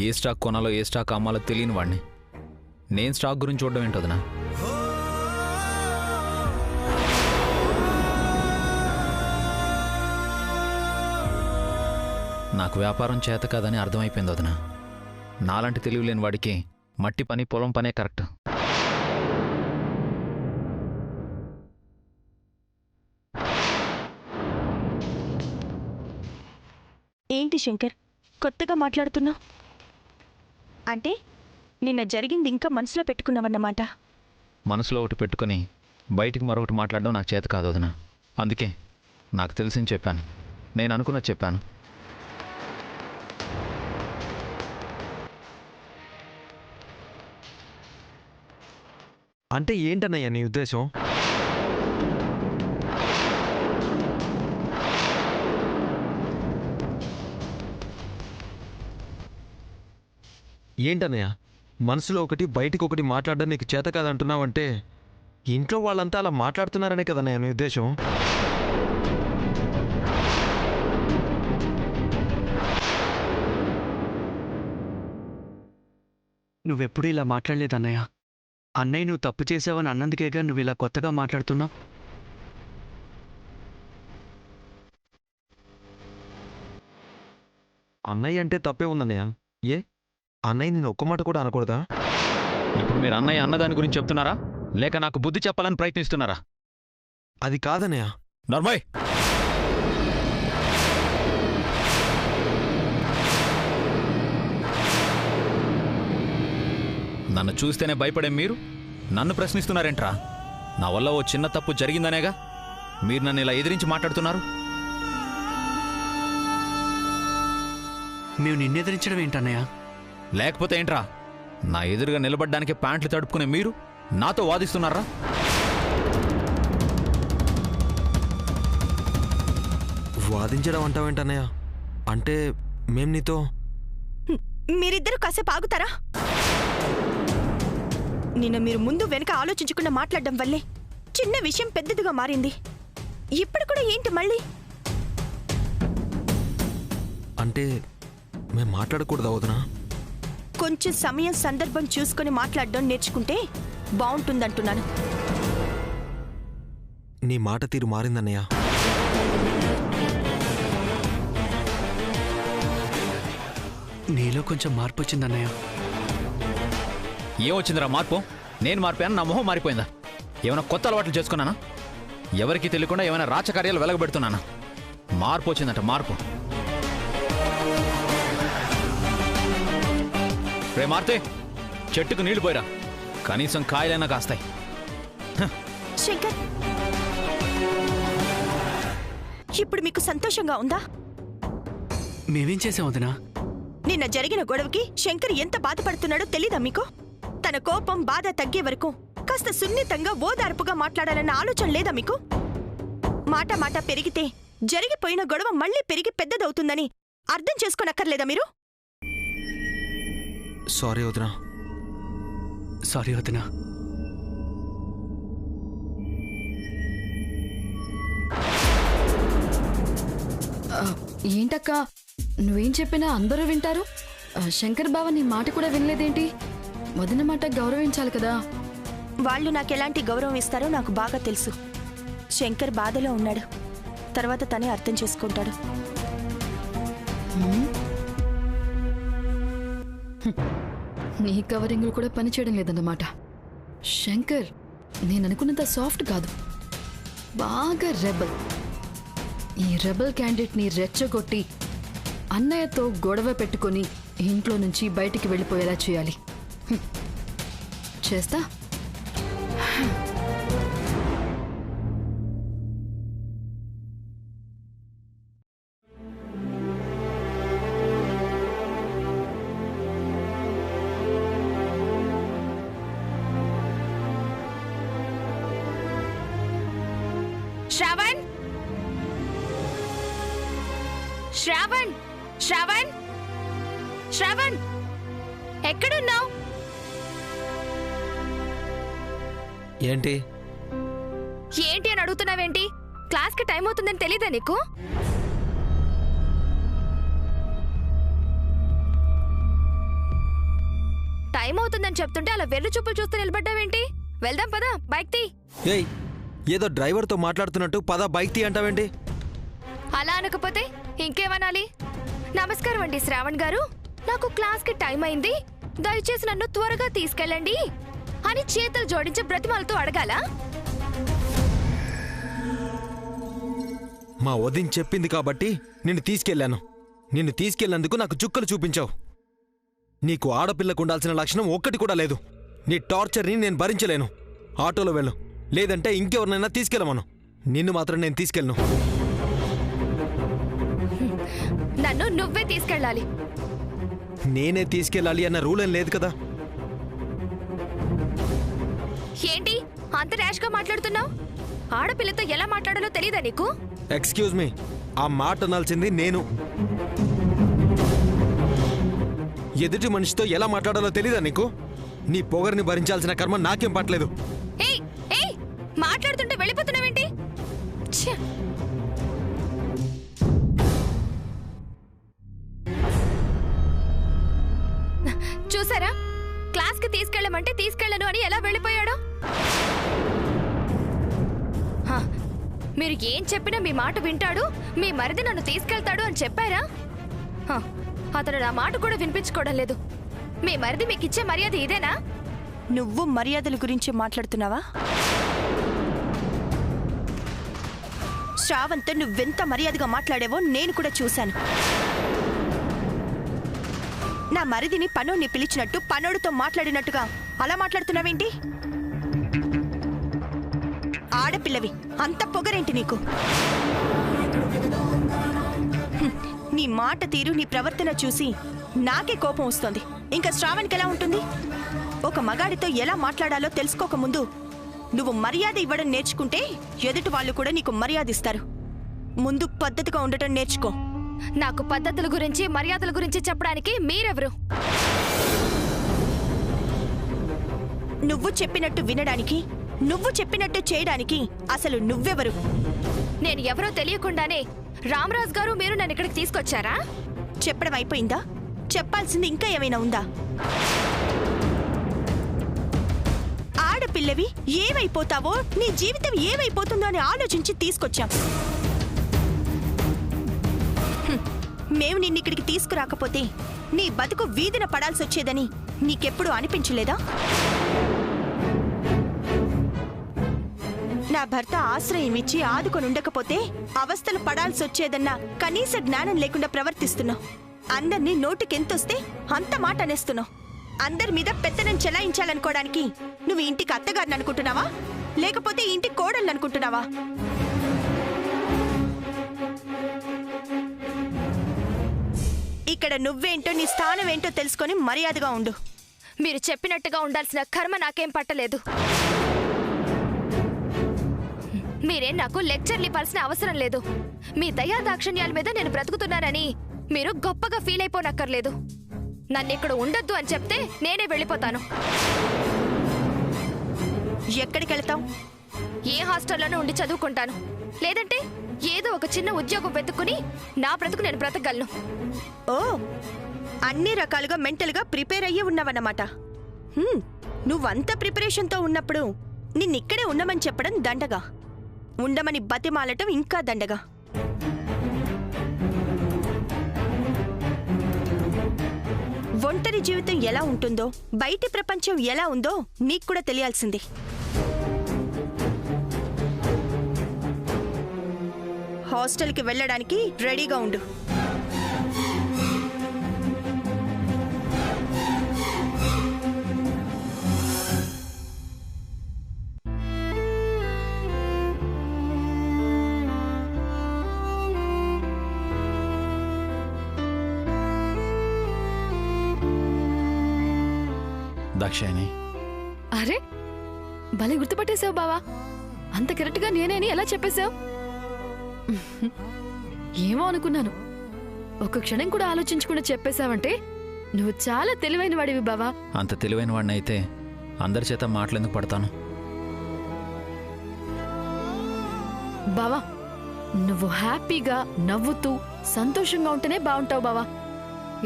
ఏ stock కొనాలో ఏ stock అమ్మాలో తెలియని వాడిని నేను స్టాక్ గురించి చూడడం ఏంటోదనా? నాకు వ్యాపారం చేత కాదని అర్థమైపోయింది వదనా. నాలాంటి తెలివి లేని వాడికి మట్టి పని పొలం పనే కరెక్ట్. ఏంటి శంకర్ కొత్తగా మాట్లాడుతున్నావు? అంటే నిన్న జరిగింది ఇంకా మనసులో పెట్టుకున్నావన్నమాట. మనసులో ఒకటి పెట్టుకుని బయటికి మరొకటి మాట్లాడడం నాకు చేత కాదు వదనా. అందుకే నాకు తెలిసింది చెప్పాను, నేను అనుకున్నది చెప్పాను. అంటే ఏంటన్నయ్య నీ ఉద్దేశం? ఏంటన్నయ్య మనసులో ఒకటి బయటికి ఒకటి మాట్లాడడం నీకు చేత కాదంటున్నావంటే ఇంట్లో వాళ్ళంతా అలా మాట్లాడుతున్నారనే కదన్నయ్య నీ ఉద్దేశం? నువ్వెప్పుడు ఇలా మాట్లాడలేదన్నయ్య. అన్నయ్య నువ్వు తప్పు చేసావని అన్నందుకేగా నువ్వు ఇలా కొత్తగా మాట్లాడుతున్నావు. అన్నయ్య అంటే తప్పే ఉందన్నయ్య. ఏ అన్నయ్య నేను ఒక్క మాట కూడా అనకూడదా? ఇప్పుడు మీరు అన్నయ్య అన్నదాని గురించి చెప్తున్నారా, లేక నాకు బుద్ధి చెప్పాలని ప్రయత్నిస్తున్నారా? అది కాదన్నయ్య. నార్మల్ నన్ను చూస్తేనే భయపడే మీరు నన్ను ప్రశ్నిస్తున్నారేంట్రా? నా వల్ల ఓ చిన్న తప్పు జరిగిందనేగా మీరు నన్ను ఇలా ఎదిరించి మాట్లాడుతున్నారు. మేము నిన్నెదిరించడం ఏంటన్నయ్య? లేకపోతే ఏంట్రా, నా ఎదురుగా నిలబడ్డానికి ప్యాంట్లు తడుపుకునే మీరు నాతో వాదిస్తున్నారా? వాదించడం అంటావేంటన్నయ్య? అంటే మేం నీతో మీరిద్దరూ కాసేపు ఆగుతారా? నిన్న మీరు ముందు వెనక ఆలోచించకుండా మాట్లాడడం వల్లే చిన్న విషయం పెద్దదిగా మారింది. ఇప్పుడు కూడా ఏంటి మళ్ళీ? అంటే మేము మాట్లాడకూడదా వదనా? కొంచెం సమయం సందర్భం చూసుకొని మాట్లాడడం నేర్చుకుంటే బాగుంటుందంటున్నాను. నీ మాట తీరు మారిందన్నయ్య. నీలో కొంచెం మార్పు వచ్చిందన్నయ్య. ఏమొచ్చిందిరా మార్పు? నేను మారిపోయాను, నా మొహం మారిపోయిందా? ఏమైనా కొత్త అలవాట్లు చేసుకున్నానా? ఎవరికి తెలియకుండా ఏమైనా రాచకార్యాలు వెలగబెడుతున్నానా? మార్పు వచ్చిందంట, మార్పు. రే మార్తే, చెట్టుకు నీళ్లు పోయిరా, కనీసం కాయలైనా కాస్తాయి. శంకర్, ఇప్పుడు మీకు సంతోషంగా ఉందా? మేమేం చేసాం వదినా? నిన్న జరిగిన గొడవకి శంకర్ ఎంత బాధపడుతున్నాడో తెలీదా మీకు? తన కోపం బాధ తగ్గే వరకు కాస్త సున్నితంగా ఓదార్పుగా మాట్లాడాలన్న ఆలోచన లేదా మీకు? మాట మాట పెరిగితే జరిగిపోయిన గొడవ మళ్ళీ పెరిగి పెద్దదవుతుందని అర్థం చేసుకోనక్కర్లేదా మీరు? సారీ వదినా. సారీ వదినా. ఏంటక్క, నువ్వేం చెప్పినా అందరూ వింటారు. శంకర్ బావ నీ మాట కూడా వినలేదేంటి? వదిన మాట గౌరవించాలి కదా. వాళ్ళు నాకెలాంటి గౌరవం ఇస్తారో నాకు బాగా తెలుసు. శంకర్ బాధలో ఉన్నాడు, తర్వాత తనే అర్థం చేసుకుంటాడు. నీ కవరింగ్లు కూడా పనిచేయడం లేదన్నమాట. శంకర్ నేననుకున్నంత సాఫ్ట్ కాదు, బాగా రెబల్. ఈ రెబల్ క్యాండిడేట్ని రెచ్చగొట్టి అన్నయ్యతో గొడవ పెట్టుకొని ఇంట్లో నుంచి బయటికి వెళ్ళిపోయేలా చేయాలి. చేస్తా. శ్రావణ్, శ్రావణ్, శ్రావణ్, శ్రావణ్, ఎక్కడున్నావు? ఏంటి ఏంటి అని అడుగుతున్నావేంటి? క్లాస్కి టైం అవుతుందని తెలీదా నీకు? టైం అవుతుందని చెప్తుంటే అలా వెర్రి చూపులు చూస్తూ నిలబడ్డావేంటి? వెళ్దాం పదా, బైక్ తీ. ఏయ్, ఏదో డ్రైవర్తో మాట్లాడుతున్నట్టు పద బైక్ తీ అంటావేంటి? అలా అనకపోతే ఇంకేమనాలి? నమస్కారం అండి శ్రావణ్ గారు, నాకు క్లాస్కి టైం అయింది, దయచేసి నన్ను త్వరగా తీసుకెళ్ళండి అని చేతులు జోడించి బ్రతిమాలతో అడగాల? మా వదిన్ చెప్పింది కాబట్టి నిన్ను తీసుకెళ్లాను. నిన్ను తీసుకెళ్లేందుకు నాకు చుక్కలు చూపించావు. నీకు ఆడపిల్లకు ఉండాల్సిన లక్షణం ఒక్కటి కూడా లేదు. నీ టార్చర్ని నేను భరించలేను. ఆటోలో వెళ్ళు, లేదంటే ఇంకెవరినైనా తీసుకెళ్ళమను. నిన్ను మాత్రం నేను తీసుకెళ్ళను. నన్ను నువ్వే తీసుకెళ్ళాలి. నేనే తీసుకెళ్ళాలి అన్న రూల్ ఏం లేదు కదా. ఏంటి అంత ర్యాష్ గా మాట్లాడుతున్నావు? ఆడపిల్లతో ఎలా మాట్లాడాలో తెలీదా నీకు? ఎక్స్క్యూజ్ మీ, ఆ మాట అనాల్సింది నేను. ఎదుటి మనిషితో ఎలా మాట్లాడాలో తెలీదా నీకు? నీ పొగరిని భరించాల్సిన కర్మ నాకేం పట్టలేదు. ఏయ్ ఏయ్, మాట్లాడుతుంటే వెళ్ళిపోతున్నావేంటి? ఛే! చూసారా, క్లాస్కి తీసుకెళ్ళమంటే తీసుకెళ్ళను అని ఎలా వెళ్ళిపోయాడో. హా, మీరు ఏం చెప్పినా మీ మాట వింటాడు, మీ మరిది నన్ను తీసుకెళ్తాడు అని చెప్పారా? హా, అతను నా మాట కూడా వినిపించుకోవడం లేదు. మీ మరిది మీకు ఇచ్చే మర్యాద ఇదేనా? నువ్వు మర్యాదల గురించి మాట్లాడుతున్నావా? శ్రావంత్ నువ్వెంత మర్యాదగా మాట్లాడావో నేను కూడా చూశాను. నా మరిదిని పనోడిని పిలిచినట్టు పనోడితో మాట్లాడినట్టుగా అలా మాట్లాడుతున్నావేంటి? ఆడపిల్లవి, అంత పొగరేంటి నీకు? నీ మాట తీరు, నీ ప్రవర్తన చూసి నాకే కోపం వస్తోంది. ఇంకా శ్రావణ్కి ఎలా ఉంటుంది? ఒక మగాడితో ఎలా మాట్లాడాలో తెలుసుకోకముందు నువ్వు మర్యాద ఇవ్వడం నేర్చుకుంటే ఎదుటి వాళ్ళు కూడా నీకు మర్యాద ఇస్తారు. ముందు పద్ధతిగా ఉండటం నేర్చుకో. నాకు పద్ధతుల గురించి మర్యాదల గురించి చెప్పడానికి మీరెవరు? నువ్వు చెప్పినట్టు వినడానికి, నువ్వు చెప్పినట్టు చేయడానికి అసలు నువ్వెవరు? నేను ఎవరో తెలియకుండానే రామరాజ్ గారు మీరు నన్ను ఇక్కడికి తీసుకొచ్చారా? చెప్పడం అయిపోయిందా? చెప్పాల్సింది ఇంకా ఏమైనా ఉందా? ఆడపిల్లవి, ఏమైపోతావో, నీ జీవితం ఏమైపోతుందో అని ఆలోచించి తీసుకొచ్చాం. మేము నిన్నిక్కడికి తీసుకురాకపోతే నీ బతుకు వీధిన పడాల్సి వచ్చేదని నీకెప్పుడు అనిపించలేదా? నా భర్త ఆశ్రయం ఇచ్చి ఆదుకొని ఉండకపోతే అవస్థలు పడాల్సి వచ్చేదన్న కనీస జ్ఞానం లేకుండా ప్రవర్తిస్తున్నావు. అందర్నీ నోటికెంతొస్తే అంత మాట అనేస్తున్నావు. అందరి మీద పెత్తనం చెలాయించాలనుకోవడానికి నువ్వు ఇంటికి అత్తగారిని అనుకుంటున్నావా, లేకపోతే ఇంటి కోడల్ని అనుకుంటున్నావా? ఇక్కడ నువ్వేంటో, నీ స్థానం ఏంటో తెలుసుకొని మర్యాదగా ఉండు. మీరు చెప్పినట్టుగా ఉండాల్సిన కర్మ నాకేం పట్టలేదు. మీరేం నాకు లెక్చర్లు ఇవ్వాల్సిన అవసరం లేదు. మీ దయా దాక్షిణ్యాల మీద నేను బ్రతుకుతున్నానని మీరు గొప్పగా ఫీల్ అయిపోనక్కర్లేదు. నన్ను ఇక్కడ ఉండొద్దు అని చెప్తే నేనే వెళ్ళిపోతాను. ఎక్కడికి వెళ్తావు? ఏ హాస్టల్లోనే ఉండి చదువుకుంటాను, లేదంటే ఏదో ఒక చిన్న ఉద్యోగం వెతుక్కుని నా బ్రతుకు నేను బ్రతకగలను. ఓ, అన్ని రకాలుగా మెంటల్గా ప్రిపేర్ అయ్యి ఉన్నావన్నమాట. నువ్వంత ప్రిపరేషన్తో ఉన్నప్పుడు నిన్నిక్కడే ఉండమని చెప్పడం దండగా, ఉండమని బతిమాలటం ఇంకా దండగా. ఒంటరి జీవితం ఎలా ఉంటుందో, బయటి ప్రపంచం ఎలా ఉందో నీకు కూడా తెలియాల్సింది. హాస్టల్కి వెళ్ళడానికి రెడీగా ఉండు. దాక్షాయణి, అరే భలే గుర్తుపట్టేశావు బావా. అంత కరెక్ట్గా నేనేని ఎలా చెప్పేశావు? ఏమో అనుకున్నాను. ఒక్క క్షణం కూడా ఆలోచించకుండా చెప్పేశావంటే నువ్వు చాలా తెలివైన వాడివి బావా. అంత తెలివైన వాడిని అయితే అందరి చేత మాటలెందుకు పడతాను? బావా, నువ్వు హ్యాపీగా నవ్వుతూ సంతోషంగా ఉంటేనే బాగుంటావు బావా.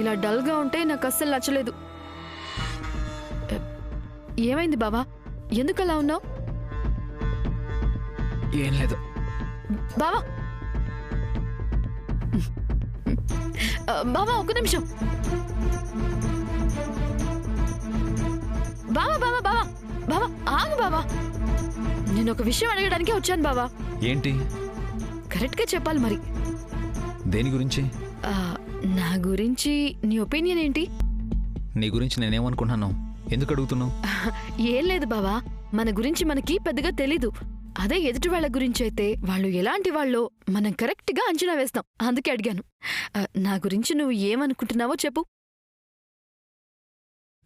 ఇలా డల్గా ఉంటే నాకు అస్సలు నచ్చలేదు. ఏమైంది బావా? ఎందుకలా ఉన్నావు? ఏం లేదు. బావా బావా ఒక నిమిషం. బావా బావా బావా బావా ఆగు బావా. నేను ఒక విషయం అడగడానికే వచ్చాను బావా. ఏంటి? కరెక్ట్గా చెప్పాలి మరి. దేని గురించి? ఆ, నా గురించి నీ ఒపీనియన్ ఏంటి? నీ గురించి నేనేమనుకుంటున్నాను? ఎందుకు అడుగుతున్నావు? ఏం లేదు బావా, మన గురించి మనకి పెద్దగా తెలీదు. అదే ఎదుటి వాళ్ళ గురించి అయితే వాళ్ళు ఎలాంటి వాళ్ళో మనం కరెక్ట్గా అంచనా వేస్తాం. అందుకే అడిగాను. నా గురించి నువ్వు ఏమనుకుంటున్నావో చెప్పు.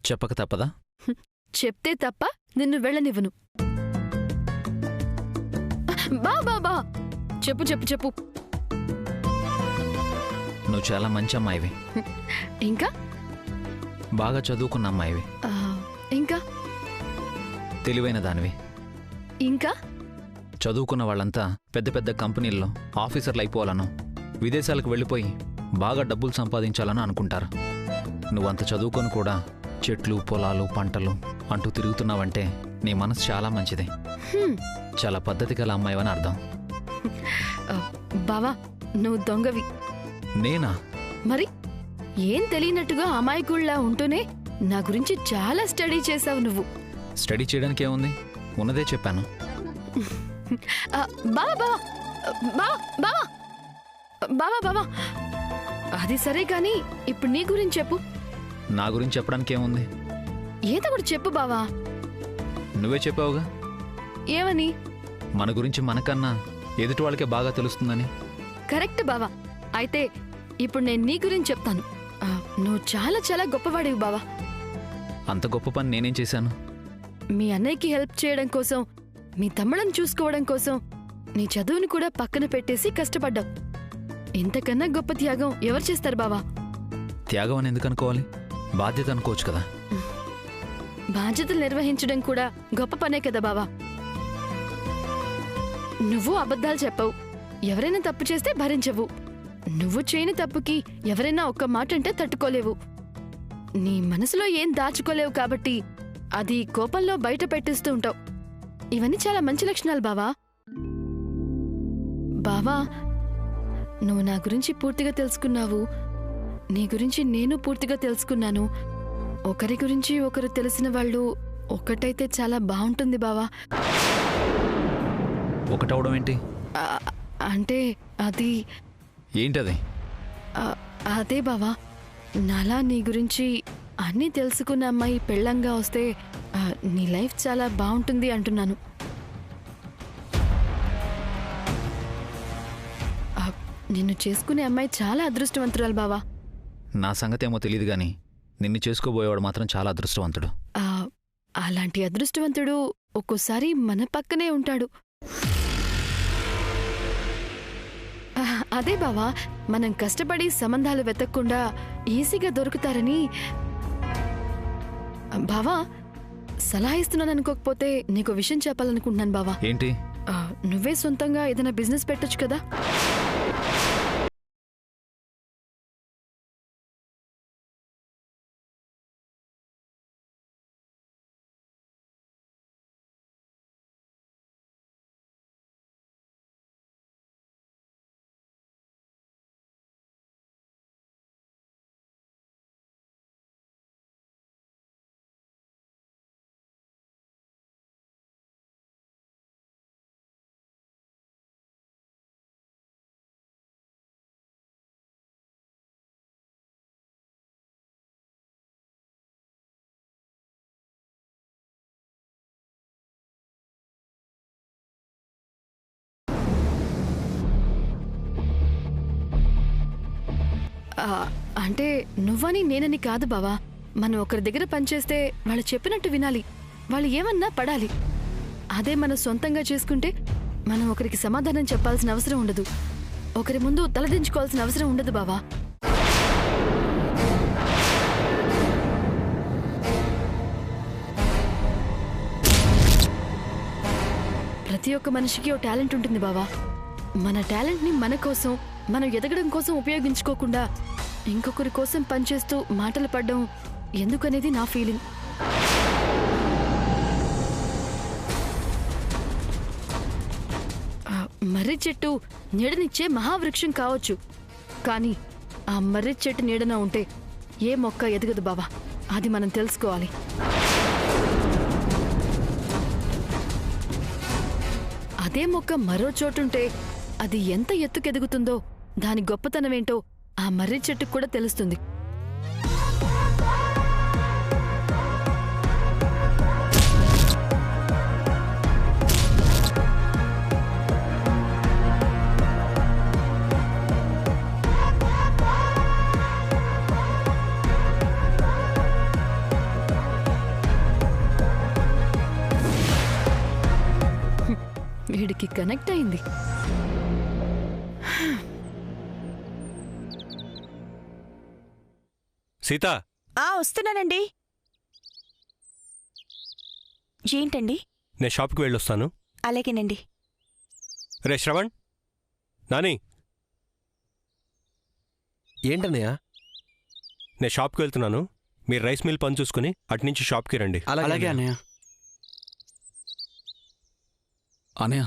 చెప్పక తప్పదా? చెప్తే తప్ప నిన్ను వెళ్ళనివ్వను. బా బా బా చెప్పు చెప్పు చెప్పు. నువ్వు చాలా మంచి అమ్మాయివి. ఇంకా? బాగా చదువుకున్న అమ్మాయివి. ఇంకా? తెలివైన దానివి. ఇంకా? చదువుకున్న వాళ్ళంతా పెద్ద పెద్ద కంపెనీల్లో ఆఫీసర్లు అయిపోవాలను, విదేశాలకు వెళ్ళిపోయి బాగా డబ్బులు సంపాదించాలని అనుకుంటారు. నువ్వంత చదువుకొని కూడా చెట్లు, పొలాలు, పంటలు అంటూ తిరుగుతున్నావంటే నీ మనసు చాలా మంచిది. చాలా పద్ధతి గల అమ్మాయివని అర్థం. బావా నువ్వు దొంగవి. నేనా? మరి ఏం తెలియనట్టుగా అమాయకుళ్ళ ఉంటూనే నా గురించి చాలా స్టడీ చేశావు నువ్వు. స్టడీ చేయడానికి ఏముంది? ఉన్నదే చెప్పాను. బావా బావా బావా బావా బావా బావా అది సరే కానీ ఇప్పుడు నీ గురించి చెప్పు. నా గురించి చెప్పడానికి ఏముంది? ఏదో ఒకటి చెప్పు బావా. నువ్వే చెప్పావుగా ఏమని? మన గురించి మనకన్నా ఎదుటి వాళ్ళకే బాగా తెలుస్తుందని. కరెక్ట్ బావా. అయితే ఇప్పుడు నేను నీ గురించి చెప్తాను. నువ్వు చాలా చాలా గొప్పవాడివి బావా. అంత గొప్ప పని నేనేం చేశాను? మీ అన్నయ్యకి హెల్ప్ చేయడం కోసం, మీ తమ్ముళ్ళని చూసుకోవడం కోసం నీ చదువుని కూడా పక్కన పెట్టేసి కష్టపడ్డావు. ఇంతకన్నా గొప్ప త్యాగం ఎవరు చేస్తారు బావా? త్యాగం అని ఎందుకు అనుకోవాలి? బాధ్యత అనుకోవచ్చు కదా. బాధ్యతలు నిర్వహించడం కూడా గొప్ప పనే కదా బావా. నువ్వు అబద్ధాలు చెప్పవు, ఎవరైనా తప్పు చేస్తే భరించవు. నువ్వు చేయని తప్పుకి ఎవరైనా ఒక్క మాట అంటే తట్టుకోలేవు. నీ మనసులో ఏం దాచుకోలేవు కాబట్టి అది కోపంలో బయట పెట్టేస్తూ ఉంటావు. ఇవన్నీ చాలా మంచి లక్షణాలు బావా. బావా నువ్వు నా గురించి పూర్తిగా తెలుసుకున్నావు, నీ గురించి నేను పూర్తిగా తెలుసుకున్నాను. ఒకరి గురించి ఒకరు తెలిసిన వాళ్ళు ఒకటైతే చాలా బాగుంటుంది బావా. ఒకటవడం ఏంటి? అంటే అది ఏంటది? అదే బావా, నాలా నీ గురించి అన్నీ తెలుసుకున్న అమ్మాయి పెళ్ళంగా వస్తే నీ లైఫ్ చాలా బాగుంటుంది అంటున్నాను. నిన్ను చేసుకునే అమ్మాయి చాలా అదృష్టవంతురాలు బావా. నా సంగతేమో తెలియదు గాని నిన్ను చేసుకోబోయేవాడు మాత్రం చాలా అదృష్టవంతుడు. అలాంటి అదృష్టవంతుడు ఒక్కోసారి మన పక్కనే ఉంటాడు. అదే బావా, మనం కష్టపడి సంబంధాలు వెతకకుండా ఈజీగా దొరుకుతారని. బావా సలహా ఇస్తున్నాను అనుకోకపోతే నీకు విషయం చెప్పాలనుకుంటున్నాను బావా. ఏంటి? నువ్వే సొంతంగా ఏదైనా బిజినెస్ పెట్టొచ్చు కదా. అంటే నువ్వని నేనని కాదు బావా. మనం ఒకరి దగ్గర పనిచేస్తే వాళ్ళు చెప్పినట్టు వినాలి, వాళ్ళు ఏమన్నా పడాలి. అదే మనం సొంతంగా చేసుకుంటే మనం ఒకరికి సమాధానం చెప్పాల్సిన అవసరం ఉండదు, ఒకరి ముందు తలదించుకోవాల్సిన అవసరం ఉండదు బావా. ప్రతి ఒక్క మనిషికి ఓ టాలెంట్ ఉంటుంది బావా. మన టాలెంట్ని మన కోసం, మనం ఎదగడం కోసం ఉపయోగించుకోకుండా ఇంకొకరి కోసం పనిచేస్తూ మాటలు పడ్డం ఎందుకనేది నా ఫీలింగ్. మర్రి చెట్టు నీడనిచ్చే మహావృక్షం కావచ్చు, కానీ ఆ మర్రి చెట్టు నీడన ఉంటే ఏ మొక్క ఎదగదు బావా. అది మనం తెలుసుకోవాలి. అదే మొక్క మరో చోటుంటే అది ఎంత ఎత్తుకెదుగుతుందో దాని గొప్పతనమేంటో ఆ మర్రి చెట్టుకు కూడా తెలుస్తుంది. వీడికి కనెక్ట్ అయింది. సీత, వస్తున్నానండి. ఏంటండి? నేను షాప్కి వెళ్ళొస్తాను. అలాగేనండి. రే శ్రవణ్, నాని, ఏంటన్నయ్య? నేను షాప్కి వెళ్తున్నాను. మీరు రైస్ మిల్ పని చూసుకుని అటునుంచి షాప్కి రండి. అలాగే అన్నయ్య. అనయ్య,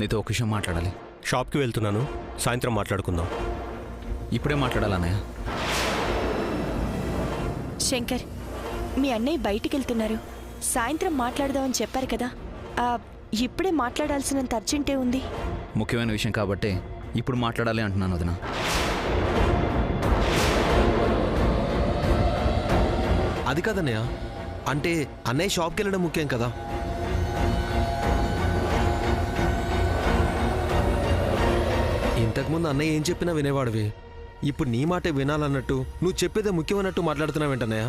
నీతో ఒక విషయం మాట్లాడాలి. షాప్కి వెళ్తున్నాను, సాయంత్రం మాట్లాడుకుందాం. ఇప్పుడే మాట్లాడాలన్నయ్య. శంకర్, మీ అన్నయ్య బయటికి వెళ్తున్నారు. సాయంత్రం మాట్లాడదామని చెప్పారు కదా. ఇప్పుడే మాట్లాడాల్సినంత అర్జెంటే ఉంది. ముఖ్యమైన విషయం కాబట్టి ఇప్పుడు మాట్లాడాలి అంటున్నాను వదిన. అది కదన్నయ్య, అంటే అన్నయ్య షాప్కి వెళ్ళడం ముఖ్యం కదా. ఇంతకుముందు అన్నయ్య ఏం చెప్పినా వినేవాడివి. ఇప్పుడు నీ మాటే వినాలన్నట్టు నువ్వు చెప్పేదే ముఖ్యమన్నట్టు మాట్లాడుతున్నావేంటన్నయ్య?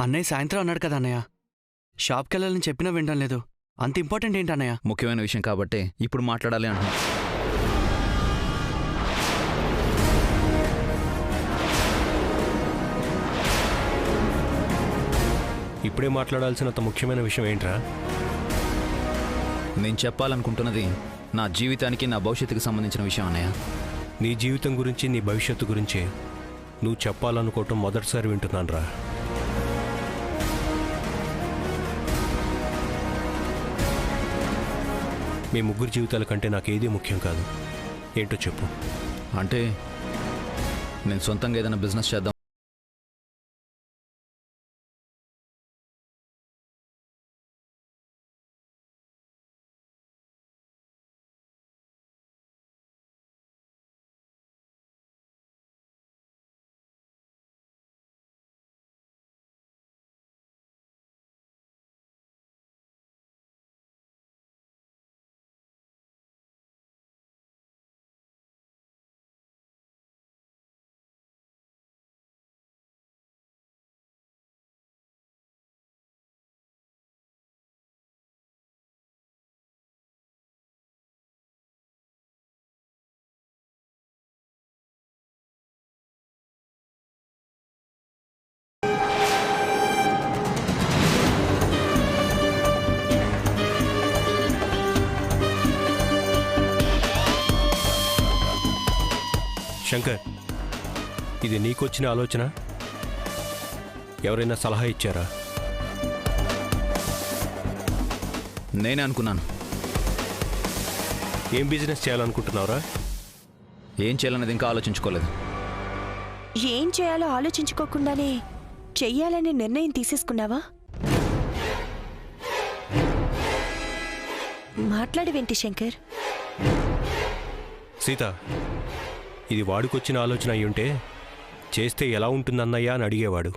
అన్నయ్య సాయంత్రం అన్నాడు కదా అన్నయ్య, షాప్కి వెళ్ళాలని చెప్పినా వినడం లేదు. అంత ఇంపార్టెంట్ ఏంటి అన్నయ్య? ముఖ్యమైన విషయం కాబట్టి ఇప్పుడు మాట్లాడాలి అంటున్నా. ఇప్పుడే మాట్లాడాల్సినంత ముఖ్యమైన విషయం ఏంట్రా? నేను చెప్పాలనుకుంటున్నది నా జీవితానికి, నా భవిష్యత్తుకి సంబంధించిన విషయం అన్నయ్య. నీ జీవితం గురించి, నీ భవిష్యత్తు గురించి నువ్వు చెప్పాలనుకోవటం మొదటిసారి వింటున్నానురా. మీ ముగ్గురు జీవితాల కంటే నాకేదీ ముఖ్యం కాదు. ఏంటో చెప్పు. అంటే నేను సొంతంగా ఏదైనా బిజినెస్ చేద్దాం. శంకర్, ఇది నీకొచ్చిన ఆలోచన? ఎవరైనా సలహా ఇచ్చారా? నేనే అనుకున్నాను. ఏం బిజినెస్ చేయాలనుకుంటున్నావురా? ఏం చేయాలనేది ఇంకా ఆలోచించుకోలేదు. ఏం చేయాలో ఆలోచించుకోకుండానే చెయ్యాలనే నిర్ణయం తీసేసుకున్నావా? మాట్లాడవేంటి శంకర్? సీత, ఇది వాడికొచ్చిన ఆలోచన అయ్యుంటే చేస్తే ఎలా ఉంటుందన్నయ్యా అని అడిగేవాడు.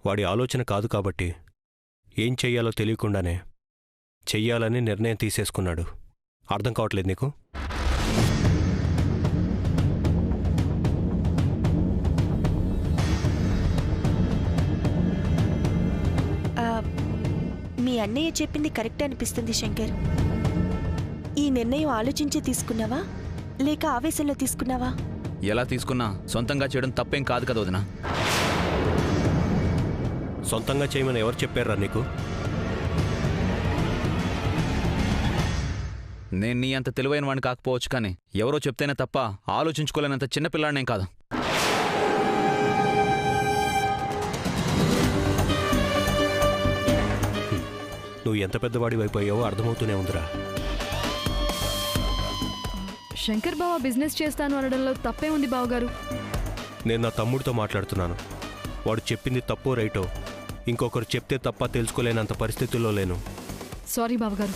వాడి ఆలోచన కాదు కాబట్టి ఏం చెయ్యాలో తెలియకుండానే చెయ్యాలని నిర్ణయం తీసేసుకున్నాడు. అర్థం కావట్లేదు నీకు? మీ అన్నయ్య చెప్పింది కరెక్ట్ అనిపిస్తుంది శంకర్. ఈ నిర్ణయం ఆలోచించి తీసుకున్నావా లేక ఆవేశంలో తీసుకున్నావా? ఎలా తీసుకున్నా సొంతంగా చేయడం తప్పేం కాదు కదా వదినా. సొంతంగా చేయమని ఎవరు చెప్పారా నీకు? నేను నీ అంత తెలివైన వాడిని కాకపోవచ్చు, కానీ ఎవరో చెప్తేనే తప్ప ఆలోచించుకోలేనంత చిన్నపిల్లాడినేం కాదు. నువ్వు ఎంత పెద్దవాడి అయిపోయావో అర్థమవుతూనే ఉందిరా. శంకర్ బావ బిజినెస్ చేస్తాను అనడంలో తప్పే ఉంది బావగారు. నేను నా తమ్ముడితో మాట్లాడుతున్నాను. వాడు చెప్పింది తప్పో రైటో ఇంకొకరు చెప్తే తప్ప తెలుసుకోలేనంత పరిస్థితుల్లో లేను. సారీ బావగారు.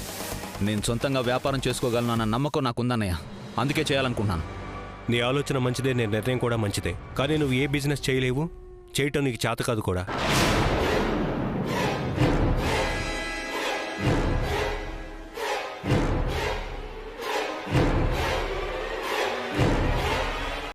నేను సొంతంగా వ్యాపారం చేసుకోగలను అన్న నమ్మకం నాకుందన్నయ్య. అందుకే చేయాలనుకున్నాను. నీ ఆలోచన మంచిదే, నీ నిర్ణయం కూడా మంచిదే. కానీ నువ్వు ఏ బిజినెస్ చేయలేవు, చేయటం నీకు చేత కాదు కూడా.